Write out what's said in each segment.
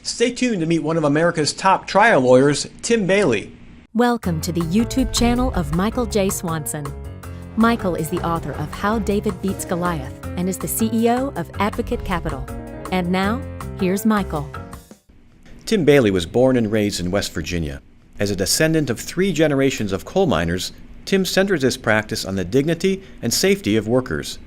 Stay tuned to meet one of America's top trial lawyers, Tim Bailey. Welcome to the YouTube channel of Michael J. Swanson. Michael is the author of How David Beats Goliath and is the CEO of Advocate Capital. And now, here's Michael. Tim Bailey was born and raised in West Virginia. As a descendant of 3 generations of coal miners, Tim centers his practice on the dignity and safety of workers.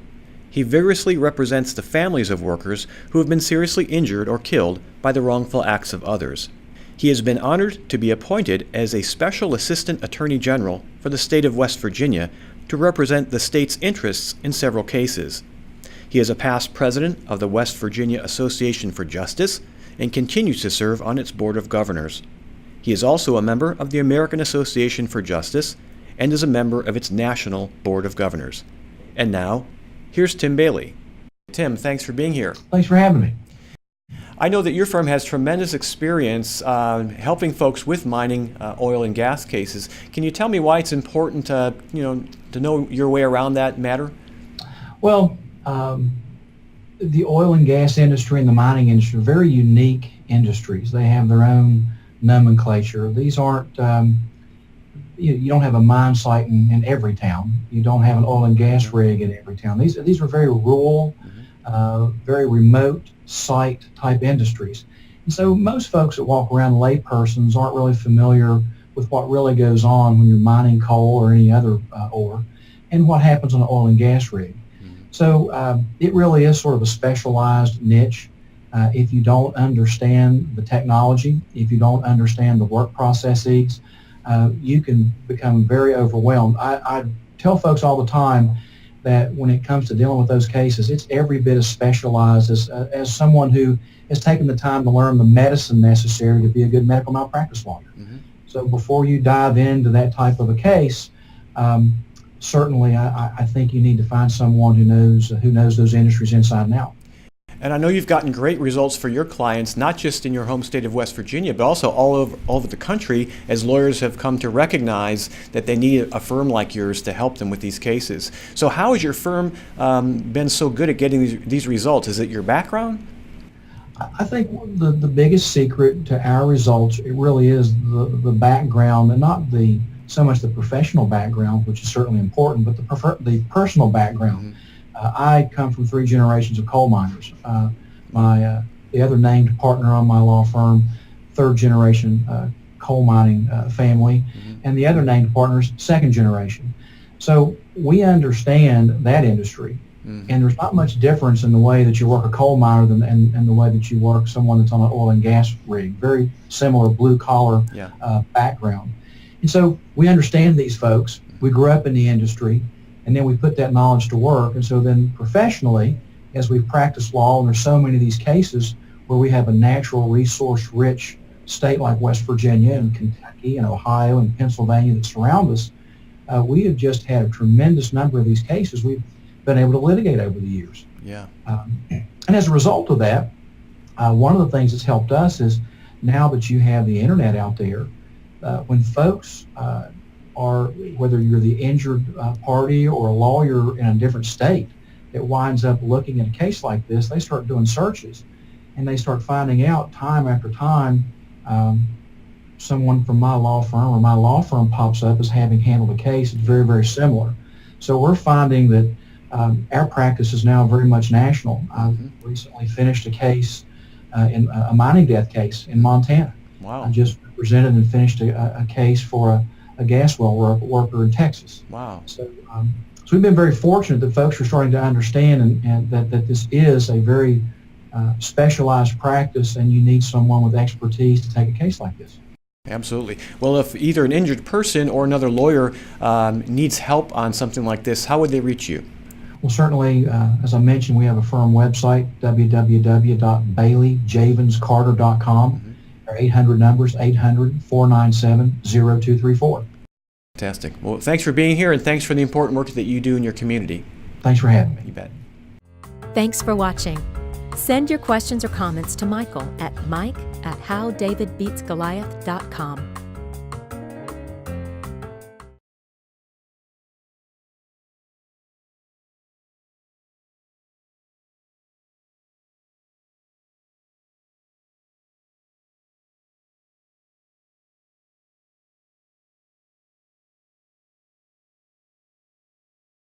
He vigorously represents the families of workers who have been seriously injured or killed by the wrongful acts of others. He has been honored to be appointed as a Special Assistant Attorney General for the state of West Virginia to represent the state's interests in several cases. He is a past president of the West Virginia Association for Justice and continues to serve on its Board of Governors. He is also a member of the American Association for Justice and is a member of its National Board of Governors. And now, here's Tim Bailey. Tim, thanks for being here. Thanks for having me. I know that your firm has tremendous experience helping folks with mining oil and gas cases. Can you tell me why it's important to know your way around that matter? Well, the oil and gas industry and the mining industry are very unique industries. They have their own nomenclature. These aren't you don't have a mine site in every town. You don't have an oil and gas rig in every town. These are very rural, very remote site type industries. And so most folks that walk around, laypersons, aren't really familiar with what really goes on when you're mining coal or any other ore and what happens on an oil and gas rig. So it really is sort of a specialized niche. If you don't understand the technology, if you don't understand the work processes, you can become very overwhelmed. I tell folks all the time that when it comes to dealing with those cases, it's every bit as specialized as someone who has taken the time to learn the medicine necessary to be a good medical malpractice lawyer. So before you dive into that type of a case, certainly I think you need to find someone who knows those industries inside and out. And I know you've gotten great results for your clients, not just in your home state of West Virginia, but also all over the country, as lawyers have come to recognize that they need a firm like yours to help them with these cases. So how has your firm been so good at getting these results? Is it your background? I think the biggest secret to our results, it really is the background, and not so much the professional background, which is certainly important, but the personal background. I come from 3 generations of coal miners. The other named partner on my law firm, 3rd generation coal mining family, and the other named partners, 2nd generation. So we understand that industry, and there's not much difference in the way that you work a coal miner and the way that you work someone that's on an oil and gas rig. Very similar blue collar background. And so we understand these folks. We grew up in the industry. And then we put that knowledge to work. And so then professionally, as we practice law, and there's so many of these cases where we have a natural resource-rich state like West Virginia and Kentucky and Ohio and Pennsylvania that surround us, we have just had a tremendous number of these cases we've been able to litigate over the years. And as a result of that, one of the things that's helped us is now that you have the internet out there, when folks or whether you're the injured party or a lawyer in a different state that winds up looking at a case like this, they start doing searches and they start finding out time after time someone from my law firm or my law firm pops up as having handled a case that's very, very similar. So we're finding that our practice is now very much national. I've recently finished a case, in a mining death case in Montana. Wow. I just represented and finished a case for a gas well worker in Texas. Wow. So we've been very fortunate that folks are starting to understand and that this is a very specialized practice, and you need someone with expertise to take a case like this. Absolutely. Well, if either an injured person or another lawyer needs help on something like this, how would they reach you? Well, certainly, as I mentioned, we have a firm website, www.baileyjavinscarter.com. Our 800 numbers, 800-497-0234. Fantastic. Well, thanks for being here, and thanks for the important work that you do in your community. Thanks for having me. You bet. Thanks for watching. Send your questions or comments to Michael at mike@howdavidbeatsgoliath.com.